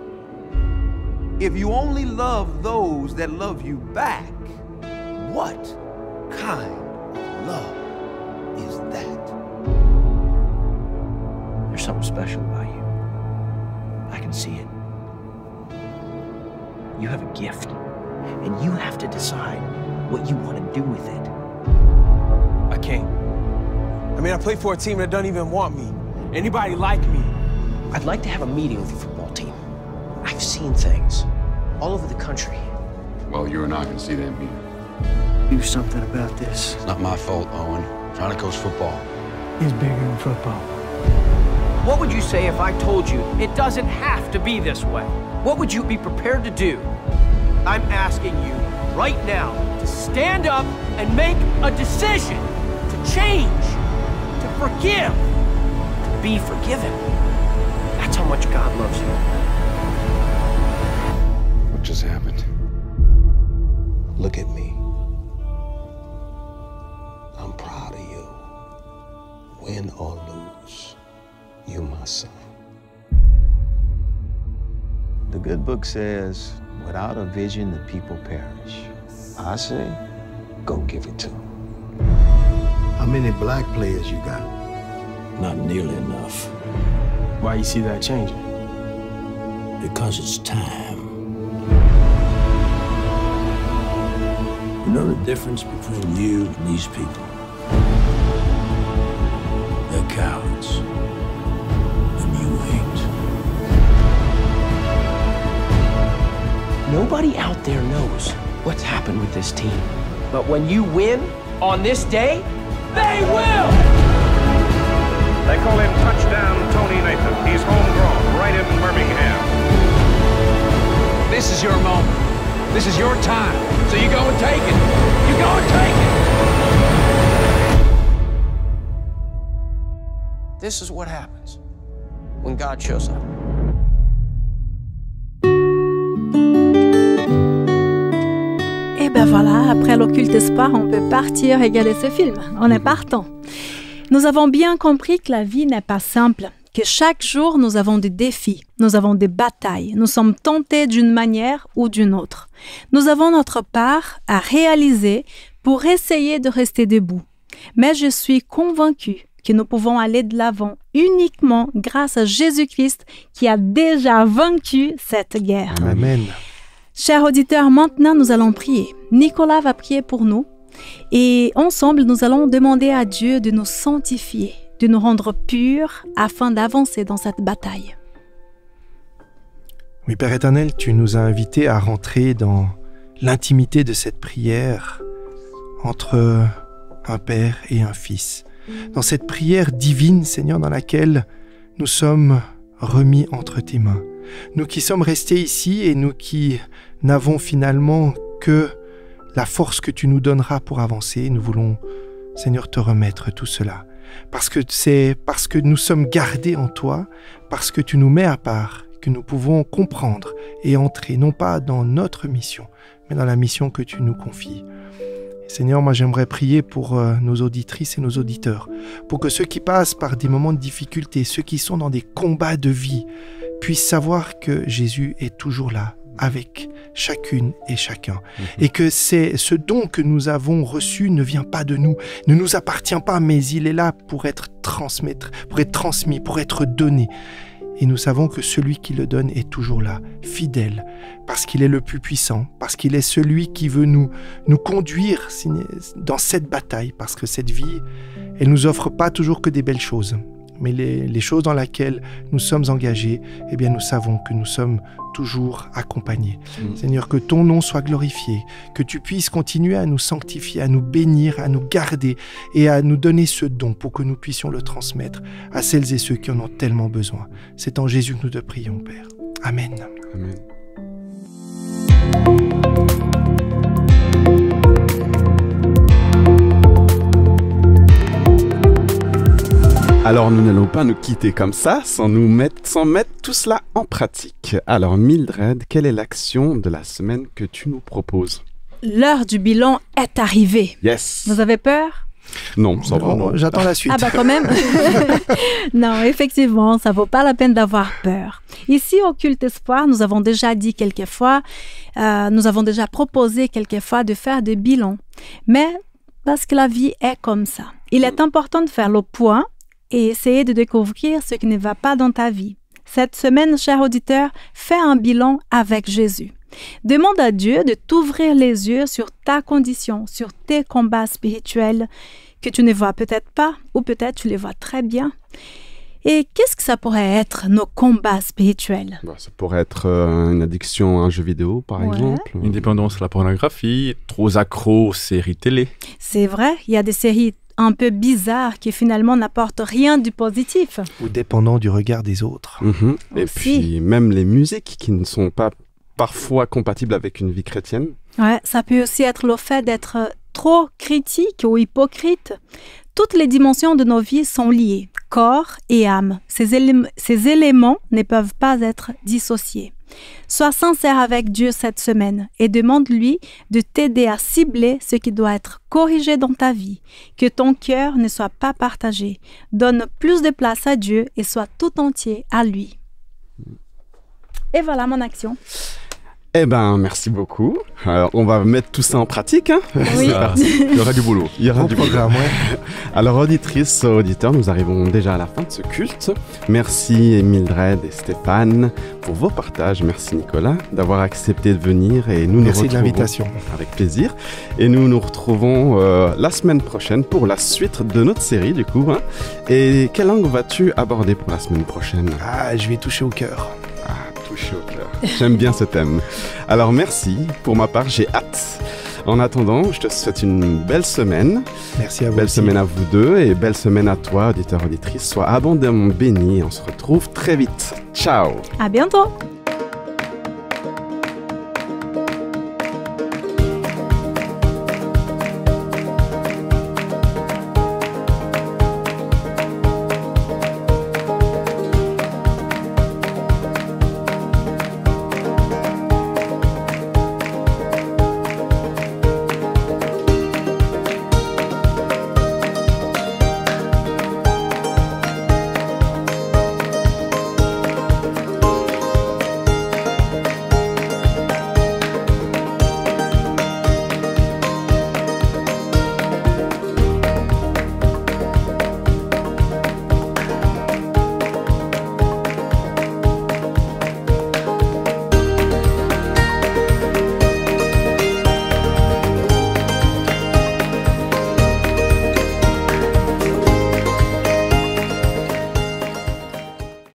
If you only love those that love you back, what kind of love is that? There's something special about you. I can see it. You have a gift, and you have to decide what you want to do with it. I can't. I mean, I play for a team that doesn't even want me. Anybody like me? I'd like to have a meeting with your football team. I've seen things all over the country. Well, you and I can see them here. Do something about this. It's not my fault, Owen. Trying to coach football. It's bigger than football. What would you say if I told you it doesn't have to be this way? What would you be prepared to do? I'm asking you right now to stand up and make a decision, to change, to forgive, to be forgiven. That's how much God loves you. What just happened? Look at me. I'm proud of you. Win or lose, you're my son. good book says, without a vision, the people perish. I say, go give it to them. How many black players you got? Not nearly enough. Why you see that changing? Because it's time. You know the difference between you and these people? They're cowards. And you ain't. Nobody out there knows what's happened with this team. But when you win on this day, they will! They call him Touchdown Tony Nathan. He's homegrown, right in Birmingham. This is your moment. This is your time. So you go and take it. You go and take it. This is what happens when God shows up. Et ben voilà, après l'occulte espoir, on peut partir regarder ce film. On est partant. Nous avons bien compris que la vie n'est pas simple, que chaque jour nous avons des défis, nous avons des batailles, nous sommes tentés d'une manière ou d'une autre. Nous avons notre part à réaliser pour essayer de rester debout. Mais je suis convaincue que nous pouvons aller de l'avant uniquement grâce à Jésus-Christ qui a déjà vaincu cette guerre. Amen. Chers auditeurs, maintenant nous allons prier. Nicolas va prier pour nous et ensemble nous allons demander à Dieu de nous sanctifier, de nous rendre purs afin d'avancer dans cette bataille. Oui, Père éternel, tu nous as invités à rentrer dans l'intimité de cette prière entre un Père et un Fils. Dans cette prière divine, Seigneur, dans laquelle nous sommes remis entre tes mains. Nous qui sommes restés ici et nous qui n'avons finalement que la force que tu nous donneras pour avancer, nous voulons, Seigneur, te remettre tout cela. Parce que c'est parce que nous sommes gardés en toi, parce que tu nous mets à part, que nous pouvons comprendre et entrer, non pas dans notre mission, mais dans la mission que tu nous confies. Seigneur, moi j'aimerais prier pour nos auditrices et nos auditeurs, pour que ceux qui passent par des moments de difficulté, ceux qui sont dans des combats de vie, puissent savoir que Jésus est toujours là, avec chacune et chacun. Et que c'est ce don que nous avons reçu ne vient pas de nous, ne nous appartient pas, mais il est là pour être transmis, pour être donné. Et nous savons que celui qui le donne est toujours là, fidèle, parce qu'il est le plus puissant, parce qu'il est celui qui veut nous conduire dans cette bataille, parce que cette vie, elle nous offre pas toujours que des belles choses, mais les choses dans lesquelles nous sommes engagés, eh bien nous savons que nous sommes toujours accompagnés. Seigneur, que ton nom soit glorifié, que tu puisses continuer à nous sanctifier, à nous bénir, à nous garder et à nous donner ce don pour que nous puissions le transmettre à celles et ceux qui en ont tellement besoin. C'est en Jésus que nous te prions, Père. Amen. Amen. Alors nous n'allons pas nous quitter comme ça sans mettre tout cela en pratique. Alors Mildred, quelle est l'action de la semaine que tu nous proposes? L'heure du bilan est arrivée. Yes. Vous avez peur? Non, ça va. Non, j'attends la suite. Ah bah quand même. Non, effectivement, ça vaut pas la peine d'avoir peur. Ici, au Culte Espoir, nous avons déjà dit quelquefois, nous avons déjà proposé quelquefois de faire des bilans. Mais parce que la vie est comme ça, il est important de faire le point et essayer de découvrir ce qui ne va pas dans ta vie. Cette semaine, cher auditeur, fais un bilan avec Jésus. Demande à Dieu de t'ouvrir les yeux sur ta condition, sur tes combats spirituels que tu ne vois peut-être pas ou peut-être tu les vois très bien. Et qu'est-ce que ça pourrait être, nos combats spirituels? Ça pourrait être une addiction à un jeu vidéo, par exemple. Une dépendance à la pornographie, trop accro aux séries télé. C'est vrai, il y a des séries un peu bizarres qui finalement n'apportent rien du positif. Ou dépendant du regard des autres. Et puis même les musiques qui ne sont pas parfois compatibles avec une vie chrétienne. Ouais, ça peut aussi être le fait d'être trop critique ou hypocrite. Toutes les dimensions de nos vies sont liées, corps et âme. Ces éléments ne peuvent pas être dissociés. Sois sincère avec Dieu cette semaine et demande-lui de t'aider à cibler ce qui doit être corrigé dans ta vie. Que ton cœur ne soit pas partagé. Donne plus de place à Dieu et sois tout entier à lui. Et voilà mon action. Eh ben, merci beaucoup. Alors, on va mettre tout ça en pratique. Hein. Oui. Il y aura du boulot. Il y aura du programme, ouais. Alors, auditrices, auditeurs, nous arrivons déjà à la fin de ce culte. Merci Mildred et Stéphane pour vos partages. Merci Nicolas d'avoir accepté de venir et nous Merci nous retrouvons de l'invitation. Avec plaisir. Et nous nous retrouvons la semaine prochaine pour la suite de notre série, du coup. Hein. Et quelle langue vas-tu aborder pour la semaine prochaine? Ah, je vais toucher au cœur. Touché au cœur. J'aime bien ce thème. Alors merci, pour ma part j'ai hâte. En attendant, je te souhaite une belle semaine. Merci à vous. Belle aussi. semaine à vous deux et belle semaine à toi, auditeur, auditrice. Sois abondamment béni. On se retrouve très vite. Ciao. À bientôt.